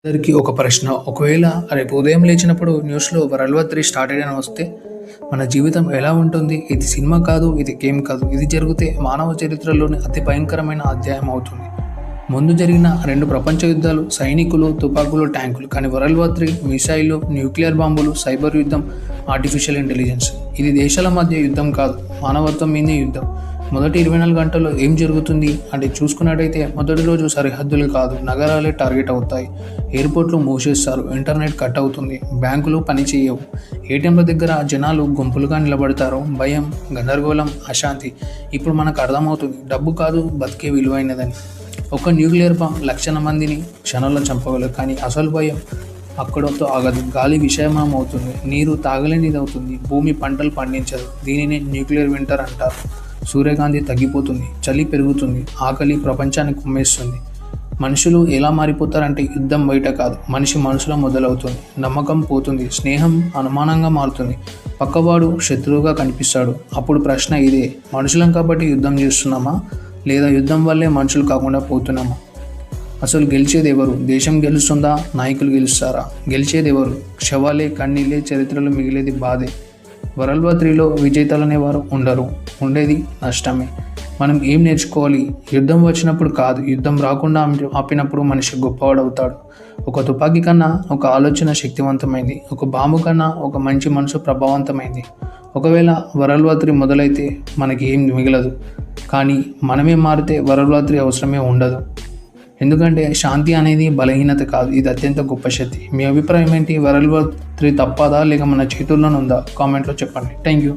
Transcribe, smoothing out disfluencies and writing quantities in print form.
అందరికీ ఒక ప్రశ్న. ఒకవేళ రేపు ఉదయం లేచినప్పుడు న్యూస్‌లో వరల్డ్ వార్ 3 స్టార్టెడ్ అని వస్తే మన జీవితం ఎలా ఉంటుంది? ఇది సినిమా కాదు, ఇది గేమ్ కాదు. ఇది జరిగితే మానవ చరిత్రలోని అతి భయంకరమైన అధ్యాయం అవుతుంది. ముందు జరిగిన 2 ప్రపంచ యుద్ధాలు సైనికులు, తుపాకులు, ట్యాంకులు. కానీ వరల్డ్ వార్ 3 మిసైళ్లు, న్యూక్లియర్ బాంబులు, సైబర్ యుద్ధం, ఆర్టిఫిషియల్ ఇంటెలిజెన్స్. ఇది దేశాల మధ్య యుద్ధం కాదు, మానవత్వం మీదే యుద్ధం. మొదటి 24 గంటల్లో ఏం జరుగుతుంది అంటే చూసుకున్నట్టయితే మొదటి రోజు సరిహద్దులు కాదు, నగరాలే టార్గెట్ అవుతాయి. ఎయిర్పోర్ట్లు మూసేస్తారు, ఇంటర్నెట్ కట్ అవుతుంది, బ్యాంకులు పనిచేయవు, ఏటీఎంల దగ్గర జనాలు గుంపులుగా నిలబడతారు. భయం, గందరగోళం, అశాంతి. ఇప్పుడు మనకు అర్థమవుతుంది డబ్బు కాదు బతికే విలువైనదని. ఒక న్యూక్లియర్ బాంబ్ లక్షల మందిని క్షణాల్లో చంపగలదు. కానీ అసలు భయం అక్కడతో ఆగదు. గాలి విషయమం అవుతుంది, నీరు తాగలేనిది అవుతుంది, భూమి పంటలు పండించదు. దీనినే న్యూక్లియర్ వింటర్ అంటారు. సూర్యకాంతి తగ్గిపోతుంది, చలి పెరుగుతుంది, ఆకలి ప్రపంచాన్ని కుమ్మేస్తుంది. మనుషులు ఎలా మారిపోతారంటే యుద్ధం బయట కాదు, మనిషి మనసులో మొదలవుతుంది. నమ్మకం పోతుంది, స్నేహం అనుమానంగా మారుతుంది, పక్కవాడు శత్రువుగా కనిపిస్తాడు. అప్పుడు ప్రశ్న ఇదే: మనుషులం కాబట్టి యుద్ధం చేస్తున్నామా, లేదా యుద్ధం వల్లే మనుషులు కాకుండా పోతున్నామా? అసలు గెలిచేది ఎవరు? దేశం గెలుస్తుందా, నాయకులు గెలుస్తారా? గెలిచేది ఎవరు? శవాలే, కన్నీళ్ళే, చరిత్రలో మిగిలేది బాధే. వరల్డ్ వార్ 3లో విజేతలు అనేవారు ఉండరు, ఉండేది నష్టమే. మనం ఏం నేర్చుకోవాలి? యుద్ధం వచ్చినప్పుడు కాదు, యుద్ధం రాకుండా ఆపినప్పుడు మనిషి గొప్పవాడవుతాడు. ఒక తుపాకీ కన్నా ఒక ఆలోచన శక్తివంతమైంది, ఒక బాంబు కన్నా ఒక మంచి మనసు ప్రభావవంతమైంది. ఒకవేళ వరల్డ్ వార్ 3 మొదలైతే మనకి ఏం మిగలదు, కానీ మనమే మారితే వరల్డ్ వార్ 3 అవసరమే ఉండదు. ఎందుకంటే శాంతి అనేది బలహీనత కాదు, ఇది అత్యంత గొప్ప శక్తి. మీ అభిప్రాయం ఏంటి? వరల్డ్ వార్ 3 తప్పదా లేక మన చేతుల్లోనే ఉందా? కామెంట్లో చెప్పండి. Thank you.